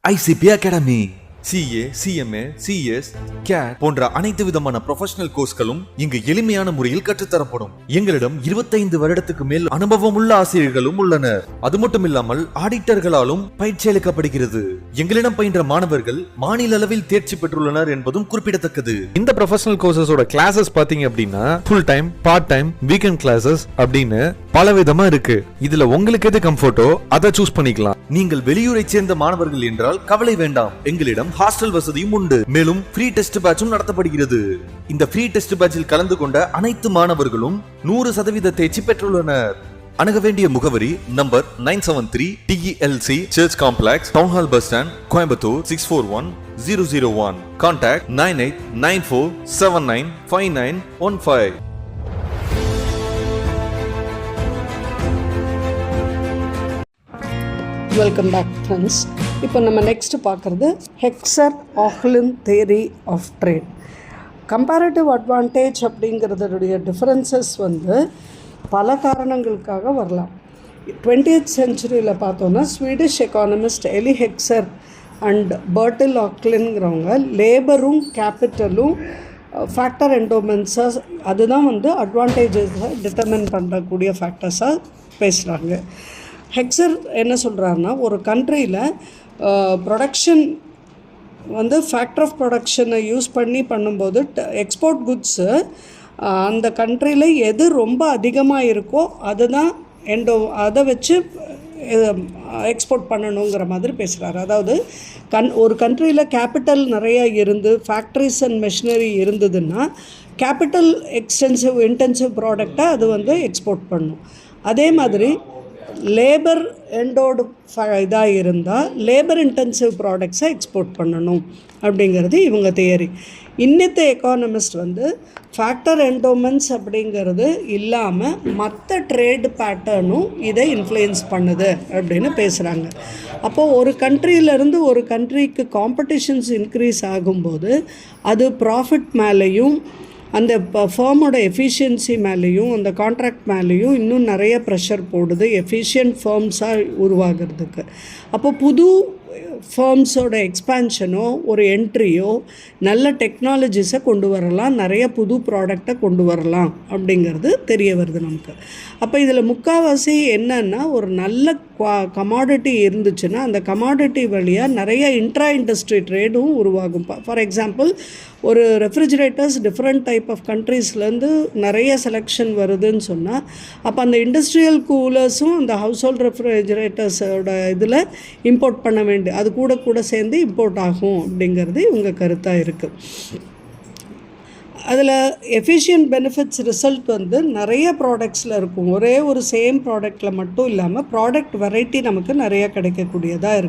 ICP Academy. CA, CMA, CS, CAT போன்ற அனைத்து விதமான ப்ரொஃபஷனல் கோர்ஸ்களும் இங்கு எளிமையான முறையில் கற்றுத்தரப்படும். எங்களிடம் 25 வருடத்துக்கு மேல் அனுபவம் உள்ள ஆசிரியர்களும் உள்ளனர். அது மட்டும் இல்லாமல் ஆடிட்டர்களாலும் பயிற்சி அளிக்கப்படுகிறது. எங்களிடம் பயின்ற மாணவர்கள் மாநில அளவில் தேர்ச்சி பெற்றுள்ளனர் என்பதும் குறிப்பிடத்தக்கது. இந்த ப்ரொஃபஷனல் கோர்சஸோட கிளாஸஸ் பாத்தீங்க அப்படின்னா full time, part time, weekend classes அப்படின்னு பல விதமா இருக்கு. இதுல உங்களுக்கு எது கம்ஃபர்ட்டோ அதை சூஸ் பண்ணிக்கலாம். நீங்கள் வெளியூரை சேர்ந்த மாணவர்கள் என்றால் கவலை வேண்டாம். எங்களிடம் ஹாஸ்டல் வசதியும் உண்டு. மேலும் ஃப்ரீ டெஸ்ட் பேட்சும் நடத்தப்படுகிறது. இந்த ஃப்ரீ டெஸ்ட் பேட்சில் கலந்து கொண்ட அனைத்து மாணவர்களும் 100% தேர்ச்சி பெற்றுள்ளனர். அணுக வேண்டிய முகவரி number 973 TELC Church Complex, Town Hall Bus Stand, Coimbatore 641001. Contact 9894795915. Welcome back friends. இப்போ நம்ம நெக்ஸ்ட்டு பார்க்குறது Heckscher Ohlin theory of trade. Comparative advantage அப்படிங்கிறதுடைய டிஃப்ரென்சஸ் பல காரணங்களுக்காக வரலாம். 20th சென்ச்சுரியில் பார்த்தோன்னா ஸ்வீடிஷ் எக்கானமிஸ்ட் எலி ஹெக்ஸர் அண்ட் பர்ட்டில் ஆக்லின்ங்கிறவங்க லேபரும் கேபிட்டலும் ஃபேக்டர் என்டோமென்ட்ஸாக அதுதான் அட்வான்டேஜஸை டிட்டர்மின் பண்ணக்கூடிய ஃபேக்டர்ஸாக பேசுகிறாங்க. ஹெக்ஸர் என்ன சொல்கிறாருன்னா, ஒரு கண்ட்ரியில் ப்ரொடக்ஷன் ஃபேக்டர் ஆஃப் ப்ரொடக்ஷனை யூஸ் பண்ணும்போது எக்ஸ்போர்ட் குட்ஸு அந்த கண்ட்ரியில் எது ரொம்ப அதிகமாக இருக்கோ அதுதான் அதை வச்சு எக்ஸ்போர்ட் பண்ணணுங்கிற மாதிரி பேசுகிறாரு. அதாவது ஒரு கண்ட்ரியில் கேபிட்டல் நிறையா இருந்து ஃபேக்ட்ரிஸ் அண்ட் மெஷினரி இருந்ததுன்னா கேபிட்டல் இன்டென்சிவ் ப்ராடக்டை அது எக்ஸ்போர்ட் பண்ணும். அதே மாதிரி லேபர் எண்டோடு இதாக இருந்தால் லேபர் இன்டென்சிவ் ப்ராடக்ட்ஸை எக்ஸ்போர்ட் பண்ணணும் அப்படிங்கிறது இவங்க தியரி. இன்னித்த எக்கானமிஸ்ட் ஃபேக்டர் என்டோமென்ட்ஸ் அப்படிங்கிறது இல்லாமல் மற்ற ட்ரேடு பேட்டர்னும் இதை இன்ஃப்ளூயன்ஸ் பண்ணுது அப்படின்னு பேசுகிறாங்க. அப்போது ஒரு கண்ட்ரியிலேருந்து ஒரு கண்ட்ரிக்கு காம்படிஷன்ஸ் இன்க்ரீஸ் ஆகும்போது அது ப்ராஃபிட் மேலேயும் அந்த ஃபேர்மோட எஃபிஷியன்சி மேலேயும் அந்த கான்ட்ராக்ட் மேலேயும் இன்னும் நிறைய ப்ரெஷர் போடுது எஃபிஷியன்ட் ஃபேர்ம்ஸாக உருவாகிறதுக்கு. அப்போ புது ஃபேர்ம்ஸோட எக்ஸ்பேன்ஷனோ ஒரு என்ட்ரியோ நல்ல டெக்னாலஜிஸை கொண்டு வரலாம், நிறைய புது ப்ராடக்டை கொண்டு வரலாம் அப்படிங்கிறது தெரிய வருது நமக்கு. அப்போ இதில் முக்கால்வாசி என்னன்னா, ஒரு நல்ல கமாடிட்டி இருந்துச்சுன்னா அந்த கமாடிட்டி வழியாக நிறைய இன்ட்ரா இண்டஸ்ட்ரி ட்ரேடும் உருவாகும். ஃபார் எக்ஸாம்பிள், ஒரு ரெஃப்ரிஜிரேட்டர்ஸ் டிஃப்ரெண்ட் டைப் ஆஃப் கண்ட்ரீஸ்லேருந்து நிறைய செலெக்ஷன் வருதுன்னு சொன்னால் அப்போ அந்த இண்டஸ்ட்ரியல் கூலர்ஸும் அந்த ஹவுஸ் ஹோல்ட் ரெஃப்ரிஜிரேட்டர்ஸோட இதில் இம்போர்ட் பண்ண வேண்டிய அது கூட சேர்ந்து இம்போர்ட் ஆகும் அப்படிங்கிறது இவங்க கருத்தாக இருக்குது. அதில் எஃபிஷியன்ட் பெனிஃபிட்ஸ் ரிசல்ட் நிறைய ப்ராடக்ட்ஸில் இருக்கும். ஒரே ஒரு சேம் ப்ராடக்டில் மட்டும் இல்லாமல் ப்ராடக்ட் வெரைட்டி நமக்கு நிறைய கிடைக்கக்கூடியதாக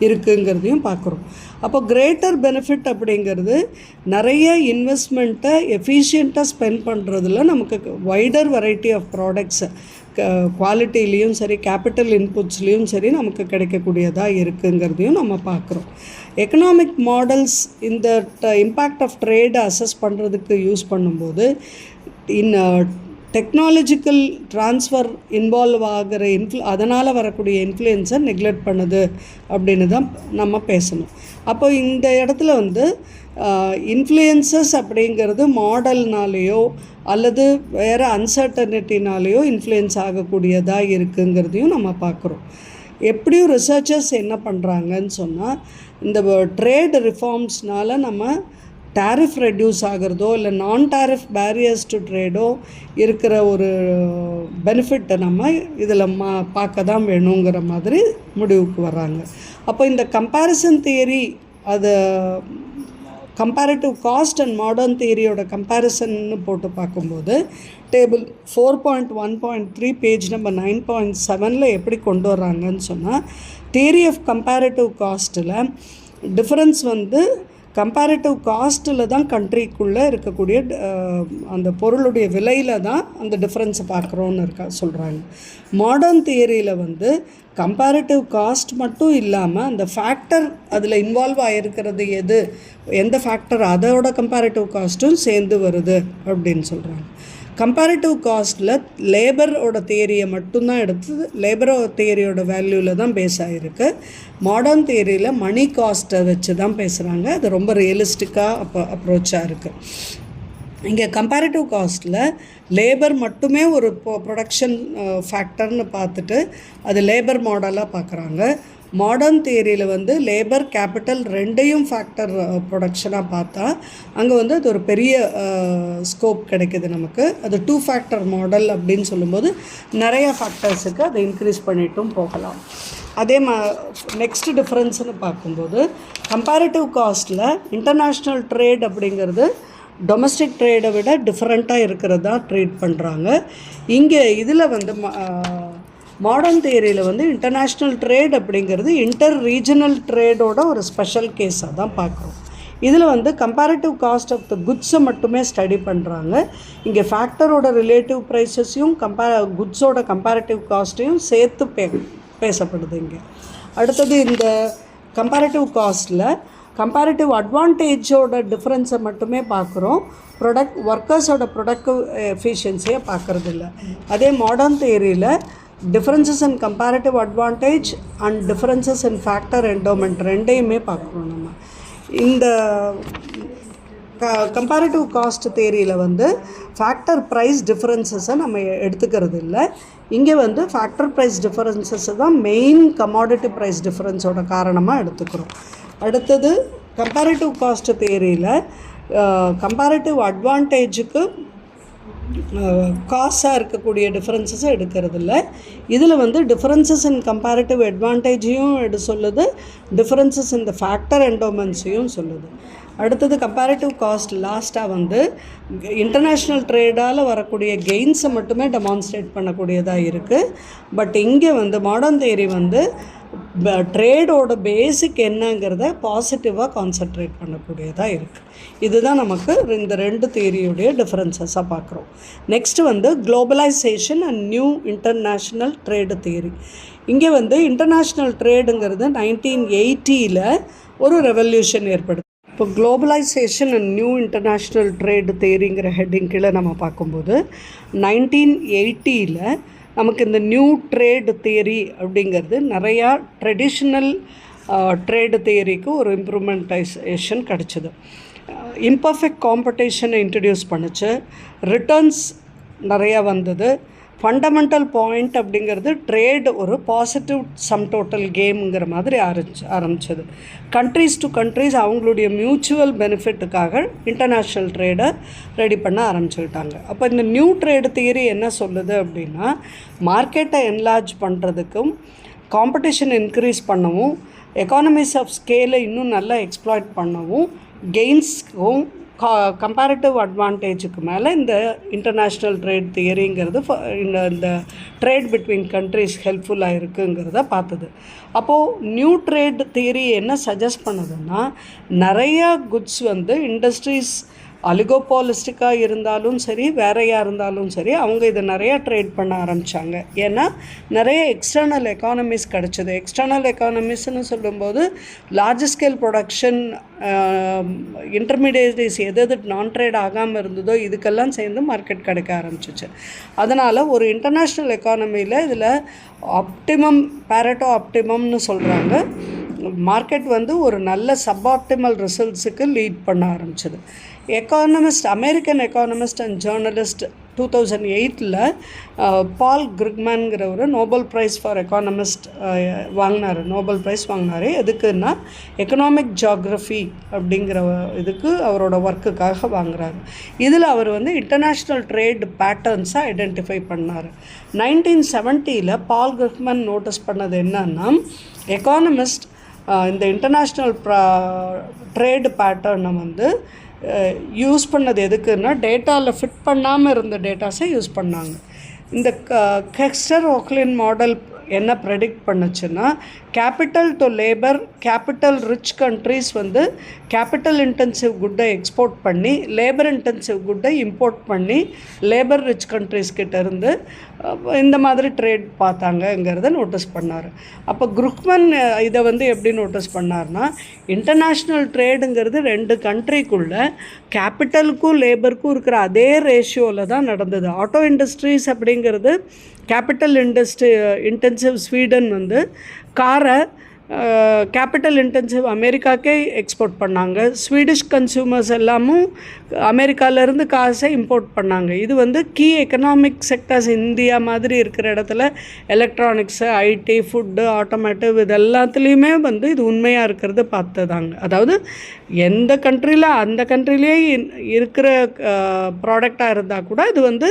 இருக்குங்கிறதையும் பார்க்குறோம். அப்போ கிரேட்டர் பெனிஃபிட் அப்படிங்கிறது நிறைய இன்வெஸ்ட்மெண்ட்டை எஃபிஷியண்ட்டாக ஸ்பெண்ட் பண்ணுறதுல நமக்கு வைடர் வெரைட்டி ஆஃப் ப்ராடக்ட்ஸை குவாலிட்டிலையும் சரி கேபிட்டல் இன்புட்ஸ்லேயும் சரி நமக்கு கிடைக்கக்கூடியதாக இருக்குங்கிறதையும் நம்ம பார்க்குறோம். எக்கனாமிக் மாடல்ஸ் இந்த இம்பேக்ட் ஆஃப் ட்ரேடை அசஸ் பண்ணுறதுக்கு யூஸ் பண்ணும்போது டெக்னாலஜிக்கல் ட்ரான்ஸ்ஃபர் இன்வால்வ் ஆகிற அதனால் வரக்கூடிய இன்ஃப்ளூயன்ஸை நெக்லெக்ட் பண்ணுது அப்படின்னு தான் நம்ம பேசணும். அப்போ இந்த இடத்துல இன்ஃப்ளூயன்சஸ் அப்படிங்கிறது மாடல்னாலேயோ அல்லது வேறு அன்சர்டனிட்டினாலேயோ இன்ஃப்ளூயன்ஸ் ஆகக்கூடியதாக இருக்குங்கிறதையும் நம்ம பார்க்குறோம். எப்படியும் ரிசர்ச்சர்ஸ் என்ன பண்ணுறாங்கன்னு சொன்னால், இந்த ட்ரேட் ரிஃபார்ம்ஸ்னால் நம்ம டேரிஃப் ரெடியூஸ் ஆகிறதோ இல்லை நான் டேரிஃப் பேரியர்ஸ் டு ட்ரேடோ இருக்கிற ஒரு பெனிஃபிட்டை நம்ம இதில் பார்க்க தான் வேணுங்கிற மாதிரி முடிவுக்கு வர்றாங்க. அப்போ இந்த கம்பேரிசன் தியரி அது கம்பேரிட்டிவ் காஸ்ட் அண்ட் மாடர்ன் தியரியோட கம்பேரிசன்னு போட்டு பார்க்கும்போது டேபிள் 4.1.3 பேஜ் நம்பர் 9.7 எப்படி கொண்டு வர்றாங்கன்னு சொன்னால், தியரி ஆஃப் கம்பேரிட்டிவ் காஸ்ட்டில் டிஃப்ரென்ஸ் கம்பேரிட்டிவ் காஸ்ட்டில் தான் கண்ட்ரிக்குள்ளே இருக்கக்கூடிய அந்த பொருளுடைய விலையில் தான் அந்த டிஃப்ரென்ஸை பார்க்குறோன்னு சொல்கிறாங்க. மாடர்ன் தியரியில் கம்பேரிட்டிவ் காஸ்ட் மட்டும் இல்லாமல் அந்த ஃபேக்டர் அதில் இன்வால்வ் ஆகிருக்கிறது எந்த ஃபேக்டர் அதோட கம்பேரிட்டிவ் காஸ்ட்டும் சேர்ந்து வருது அப்படின்னு சொல்கிறாங்க. கம்பேரிட்டிவ் காஸ்ட்டில் லேபரோட தியரியை மட்டும்தான் எடுத்து லேபரோ தியரியோட வேல்யூவில் தான் பேஸ் ஆகிருக்கு. மாடர்ன் தியரியில் மணி காஸ்ட்டை வச்சு தான் பேசுகிறாங்க. அது ரொம்ப ரியலிஸ்டிக்காக அப்ரோச்சாக இருக்குது. இங்கே கம்பேரிட்டிவ் காஸ்ட்டில் லேபர் மட்டுமே ஒரு ப்ரொடக்ஷன் ஃபேக்டர்னு பார்த்துட்டு அது லேபர் மாடலாக பார்க்குறாங்க. மாடர்ன் தியரியில் வந்து லேபர் கேபிட்டல் ரெண்டையும் ஃபேக்டர் ப்ரொடக்ஷனாக பார்த்தா அங்கே வந்து அது ஒரு பெரிய ஸ்கோப் கிடைக்குது நமக்கு. அது 2 ஃபேக்டர் மாடல் அப்படின்னு சொல்லும்போது நிறைய ஃபேக்டர்ஸுக்கு அதை இன்க்ரீஸ் பண்ணிட்டும் போகலாம். அதே நெக்ஸ்ட் டிஃப்ரென்ஸ்னு பார்க்கும்போது கம்பேரிட்டிவ் காஸ்ட்டில் இன்டர்நேஷ்னல் ட்ரேட் அப்படிங்கிறது டொமஸ்டிக் ட்ரேடை விட டிஃப்ரெண்ட்டாக இருக்கிறதா ட்ரீட் பண்ணுறாங்க. இங்கே இதில் வந்து மாடர்ன் தியரியில் வந்து இன்டர்நேஷ்னல் ட்ரேட் அப்படிங்கிறது இன்டர் ரீஜனல் ட்ரேடோட ஒரு ஸ்பெஷல் கேஸாக தான் பார்க்குறோம். இதில் வந்து கம்பேரிட்டிவ் காஸ்ட் ஆஃப் த குட்ஸை மட்டுமே ஸ்டடி பண்ணுறாங்க. இங்கே ஃபேக்டரோட ரிலேட்டிவ் ப்ரைஸஸையும் குட்ஸோட கம்பேரிட்டிவ் காஸ்ட்டையும் சேர்த்து பேசப்படுது இங்கே. அடுத்தது இந்த கம்பேரிட்டிவ் காஸ்ட்டில் கம்பேரிட்டிவ் அட்வான்டேஜோட டிஃப்ரென்ஸை மட்டுமே பார்க்குறோம். ஒர்க்கர்ஸோட ப்ரொடக்டிவ் எஃபிஷியன்சியை பார்க்குறதில்ல. அதே மாடர்ன் தியரியில் differences in comparative advantage and differences in factor endowment ரெண்டையுமே பார்க்குறோம் நம்ம. இந்த கம்பேரிட்டிவ் காஸ்ட் தியரியில் வந்து ஃபேக்டர் ப்ரைஸ் டிஃப்ரென்சஸை நம்ம எடுத்துக்கிறது இல்லை. இங்கே வந்து ஃபேக்டர் ப்ரைஸ் டிஃப்ரென்சஸை தான் மெயின் கமாடிட்டி ப்ரைஸ் டிஃப்ரென்ஸோட காரணமாக எடுத்துக்கிறோம். அடுத்தது கம்பேரிட்டிவ் காஸ்ட் தியரியில் கம்பேரிட்டிவ் அட்வான்டேஜுக்கு காசாக இருக்கக்கூடிய டிஃப்ரென்சஸை எடுக்கிறதில்ல. இதில் வந்து டிஃப்ரென்சஸ் இன் கம்பேரிட்டிவ் அட்வான்டேஜையும் சொல்லுது, டிஃப்ரென்சஸ் இன் த ஃபேக்டர் என்டோமெண்ட்ஸையும் சொல்லுது. அடுத்தது கம்பேரிட்டிவ் காஸ்ட் லாஸ்ட்டாக வந்து இன்டர்நேஷ்னல் ட்ரேடால் வரக்கூடிய கெயின்ஸை மட்டுமே டெமான்ஸ்ட்ரேட் பண்ணக்கூடியதாக இருக்குது. பட் இங்கே வந்து மாடர்ன் தியரி வந்து ட்ரேடோட பேசிக் என்னங்கிறத பாசிட்டிவாக கான்சன்ட்ரேட் பண்ணக்கூடியதாக இருக்குது. இதுதான் நமக்கு இந்த 2 தியரியுடைய டிஃப்ரென்சஸாக பார்க்குறோம். நெக்ஸ்ட்டு வந்து globalisation and new international trade theory. இங்கே வந்து இன்டர்நேஷ்னல் ட்ரேடுங்கிறது 1980 ஒரு ரெவல்யூஷன் ஏற்படுது. இப்போ globalisation and new international trade தியரிங்கிற ஹெட்டிங் கீழே நம்ம பார்க்கும்போது 1980 நமக்கு இந்த நியூ ட்ரேடு தியரி அப்படிங்கிறது நிறையா ட்ரெடிஷ்னல் ட்ரேடு தியரிக்கு ஒரு இம்ப்ரூவ்மெண்டைசேஷன் கிடச்சிது. இம்பர்ஃபெக்ட் காம்படிஷனை இன்ட்ரடியூஸ் பண்ணிச்சு, ரிட்டர்ன்ஸ் நிறையா வந்தது. ஃபண்டமெண்டல் பாயிண்ட் அப்படிங்கிறது ட்ரேடு ஒரு பாசிட்டிவ் சம் டோட்டல் கேம்ங்கிற மாதிரி ஆரம்பிச்சது. கண்ட்ரீஸ் டு கண்ட்ரீஸ் அவங்களுடைய மியூச்சுவல் பெனிஃபிட்டுக்காக இன்டர்நேஷ்னல் ட்ரேடை ரெடி பண்ண ஆரம்பிச்சுக்கிட்டாங்க. அப்போ இந்த நியூ ட்ரேடு தியரி என்ன சொல்லுது அப்படின்னா, மார்க்கெட்டை என்லார்ஜ் பண்ணுறதுக்கும் காம்படிஷன் இன்க்ரீஸ் பண்ணவும் எக்கானமிஸ் ஆஃப் ஸ்கேலை இன்னும் நல்லா எக்ஸ்ப்ளாய்ட் பண்ணவும் கெயின்ஸ்க்கும் கம்பேரிட்டிவ் அட்வான்டேஜுக்கு மேலே இந்த இன்டர்நேஷ்னல் ட்ரேட் தியரிங்கிறது இந்த ட்ரேட் பிட்வீன் கண்ட்ரிஸ் ஹெல்ப்ஃபுல்லாக இருக்குங்கிறத பார்த்தது. அப்போது நியூ ட்ரேட் தியரி என்ன சஜஸ்ட் பண்ணுதுன்னா, நிறையா குட்ஸ் வந்து இண்டஸ்ட்ரீஸ் அலிகோபாலிஸ்டிக்காக இருந்தாலும் சரி வேறையாக இருந்தாலும் சரி அவங்க இதை நிறையா ட்ரேட் பண்ண ஆரம்பித்தாங்க. ஏன்னா நிறைய எக்ஸ்டர்னல் எக்கானமிஸ் கிடச்சிது. எக்ஸ்டர்னல் எக்கானமிஸ்ன்னு சொல்லும்போது லார்ஜ் ஸ்கேல் ப்ரொடக்ஷன், இன்டர்மீடியேட்ஸ் எது நான் ட்ரேட் ஆகாமல் இருந்ததோ இதுக்கெல்லாம் சேர்ந்து மார்க்கெட் கிடைக்க ஆரம்பிச்சிச்சு. அதனால் ஒரு இன்டர்நேஷ்னல் எக்கானமியில் இதில் ஆப்டிமம் பேரட்டோ ஆப்டிமம்னு சொல்கிறாங்க. மார்க்கெட் வந்து ஒரு நல்ல சப்ஆப்டிமல் ரிசல்ட்ஸுக்கு லீட் பண்ண ஆரம்பிச்சது. அமெரிக்கன் எக்கானமிஸ்ட் அண்ட் ஜேர்னலிஸ்ட் 2008 பால் கிரிக்மேன்கிற ஒரு Nobel prize for economist Nobel prize வாங்கினார். எதுக்குன்னா எக்கனாமிக் ஜியாகிரஃபி அப்படிங்கிற இதுக்கு அவரோட ஒர்க்குக்காக வாங்குறாரு. இதில் அவர் வந்து இன்டர்நேஷ்னல் ட்ரேட் பேட்டர்ன்ஸை ஐடென்டிஃபை பண்ணார். 1970 பால் கிரிக்மேன் நோட்டீஸ் பண்ணது என்னன்னா, எக்கானமிஸ்ட் இந்த இன்டர்நேஷ்னல் ட்ரேடு பேட்டர்னை வந்து யூஸ் பண்ணது எதுக்குன்னா, டேட்டாவில் ஃபிட் பண்ணாமல் இருந்த டேட்டாஸை யூஸ் பண்ணாங்க. இந்த கெக்ஸ்டர் ஓக்லின் மாடல் என்ன ப்ரெடிக்ட் பண்ணுச்சுன்னா, capital to labour, capital rich countries வந்து கேபிட்டல் இன்டென்சிவ் குட்டை எக்ஸ்போர்ட் பண்ணி லேபர் இன்டென்சிவ் குட்டை இம்போர்ட் பண்ணி லேபர் ரிச் கண்ட்ரீஸ் கிட்ட இருந்து இந்த மாதிரி ட்ரேட் பார்த்தாங்கங்கிறத நோட்டீஸ் பண்ணார். அப்போ குருக்மன் இதை வந்து எப்படி நோட்டீஸ் பண்ணார்னா, இன்டர்நேஷ்னல் ட்ரேடுங்கிறது 2 கண்ட்ரிக்குள்ளே கேபிட்டலுக்கும் லேபருக்கும் இருக்கிற அதே ரேஷியோவில் தான் நடந்தது. ஆட்டோ இண்டஸ்ட்ரீஸ் அப்படிங்கிறது கேபிட்டல் இன்டென்சிவ் ஸ்வீடன் வந்து காரை கேபிட்டல் இன்டென்சிவ் அமெரிக்காக்கே எக்ஸ்போர்ட் பண்ணாங்க. ஸ்வீடிஷ் கன்சூமர்ஸ் எல்லாமும் அமெரிக்காவிலேருந்து காசை இம்போர்ட் பண்ணாங்க. இது வந்து கீ எக்கனாமிக் செக்டர்ஸ் இந்தியா மாதிரி இருக்கிற இடத்துல எலக்ட்ரானிக்ஸு, ஐடி, ஃபுட்டு, ஆட்டோமேட்டிவ் இது எல்லாத்துலேயுமே வந்து இது உண்மையாக இருக்கிறது பார்த்ததாங்க. அதாவது எந்த கண்ட்ரியில் அந்த கண்ட்ரிலே இருக்கிற ப்ராடக்டாக இருந்தால் கூட இது வந்து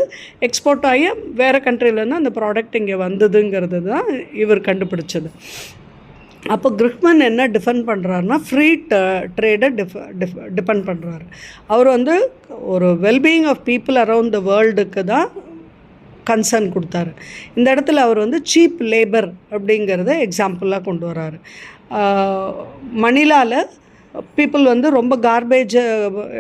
எக்ஸ்போர்ட் ஆகி வேறு கண்ட்ரிலேருந்து அந்த ப்ராடக்ட் இங்கே வந்ததுங்கிறது தான் இவர் கண்டுபிடிச்சது. அப்போ கிருக்மன் என்ன டிஃபெண்ட் பண்ணுறாருனா, ஃப்ரீ ட்ரேடை டிபெண்ட் பண்ணுறாரு. அவர் வந்து ஒரு wellbeing of people around the வேர்ல்டுக்கு தான் கன்சர்ன் கொடுத்தாரு. இந்த இடத்துல அவர் வந்து சீப் லேபர் அப்படிங்கிறத எக்ஸாம்பிளாக கொண்டு வராரு. மணிலாவில் பீப்புள் வந்து ரொம்ப கார்பேஜை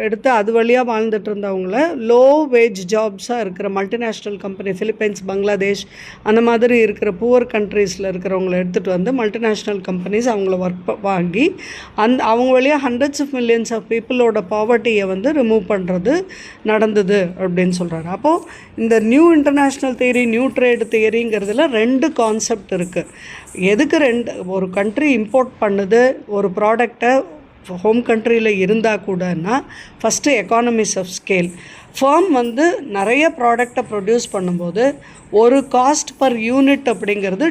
எடுத்து அது வழியாக வாழ்ந்துட்டு இருந்தவங்கள லோ வேஜ் ஜாப்ஸாக இருக்கிற மல்டிநேஷ்னல் கம்பெனி, ஃபிலிப்பைன்ஸ், பங்களாதேஷ் அந்த மாதிரி இருக்கிற புவர் கண்ட்ரீஸில் இருக்கிறவங்கள எடுத்துகிட்டு வந்து மல்டிநேஷ்னல் கம்பெனிஸ் அவங்கள ஒர்க் வாங்கி அவங்க வழியாக ஹண்ட்ரட்ஸ் ஆஃப் மில்லியன்ஸ் ஆஃப் பீப்புளோட பாவர்ட்டியை வந்து ரிமூவ் பண்ணுறது நடந்தது அப்படின்னு சொல்கிறாரு. அப்போது இந்த new international theory, new trade தியரிங்கிறதுல 2 கான்செப்ட் இருக்குது. எதுக்கு ஒரு கண்ட்ரி இம்போர்ட் பண்ணுது ஒரு ப்ராடக்டை ஹோம் கண்ட்ரியில் இருந்தால் கூடனா, first economies of scale. Firm வந்து நிறைய ப்ராடக்டை ப்ரொடியூஸ் பண்ணும்போது ஒரு காஸ்ட் பர் யூனிட் அப்படிங்கிறது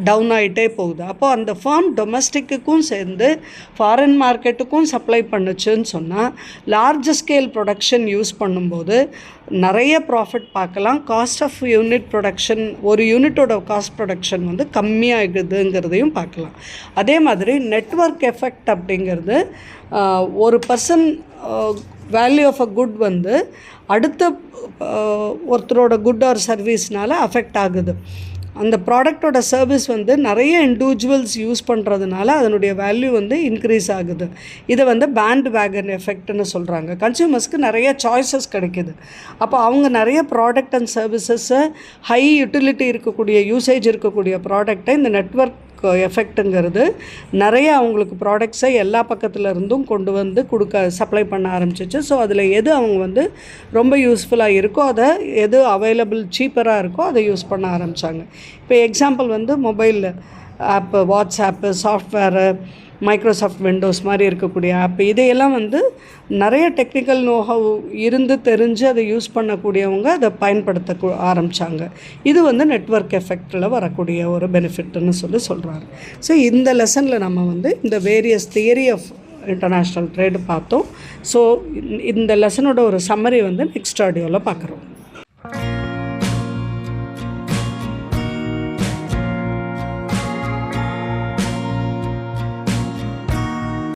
டவுன் ஆகிட்டே போகுது. அப்போது அந்த ஃபார்ம் டொமஸ்டிக்குக்கும் சேர்ந்து ஃபாரின் மார்க்கெட்டுக்கும் சப்ளை பண்ணுச்சுன்னு சொன்னால் லார்ஜ் ஸ்கேல் ப்ரொடக்ஷன் யூஸ் பண்ணும்போது நிறைய ப்ராஃபிட் பார்க்கலாம். காஸ்ட் ஆஃப் யூனிட் ப்ரொடக்ஷன், ஒரு யூனிட்டோட காஸ்ட் ப்ரொடக்ஷன் வந்து கம்மியாகுதுங்கிறதையும் பார்க்கலாம். அதே மாதிரி நெட்வொர்க் எஃபெக்ட் அப்படிங்கிறது ஒரு person value of a good வந்து அடுத்த ஒருத்தரோட குட் ஆர் சர்வீஸ்னால் அஃபெக்ட் ஆகுது. அந்த ப்ராடக்டோட சர்வீஸ் வந்து நிறைய இண்டிவிஜுவல்ஸ் யூஸ் பண்ணுறதுனால அதனுடைய வேல்யூ வந்து இன்க்ரீஸ் ஆகுது. இதை வந்து பேண்ட் வேகன் எஃபெக்ட்னு சொல்கிறாங்க. கன்சியூமர்ஸ்க்கு நிறைய சாய்ஸஸ் கிடைக்கிது. அப்போ அவங்க நிறைய ப்ராடக்ட் அண்ட் சர்வீசஸை ஹை யூட்டிலிட்டி இருக்கக்கூடிய, யூசேஜ் இருக்கக்கூடிய ப்ராடக்டை இந்த நெட்வொர்க் எஃபெக்ட்டுங்கிறது நிறைய அவங்களுக்கு ப்ராடக்ட்ஸை எல்லா பக்கத்தில் இருந்தும் கொண்டு வந்து சப்ளை பண்ண ஆரம்பிச்சிச்சு. ஸோ அதில் எது அவங்க வந்து ரொம்ப யூஸ்ஃபுல்லாக இருக்கோ, அதை எது அவைலபிள் சீப்பராக இருக்கோ அதை யூஸ் பண்ண ஆரம்பித்தாங்க. இப்போ எக்ஸாம்பிள் வந்து மொபைல் ஆப்பு, வாட்ஸ்ஆப்பு, சாஃப்ட்வேரு, மைக்ரோசாஃப்ட் விண்டோஸ் மாதிரி இருக்கக்கூடிய ஆப், இதையெல்லாம் வந்து நிறைய டெக்னிக்கல் நோஹவ் இருந்து தெரிஞ்சு அதை யூஸ் பண்ணக்கூடியவங்க அதை பயன்படுத்த ஆரம்பித்தாங்க. இது வந்து நெட்வொர்க் எஃபெக்டில் வரக்கூடிய ஒரு பெனிஃபிட்னு சொல்கிறாரு. ஸோ இந்த லெசனில் நம்ம வந்து இந்த various theory of international trade பார்த்தோம். ஸோ இந்த லெசனோட ஒரு சம்மரி வந்து நெக்ஸ்ட் ஆடியோவில் பார்க்குறோம்.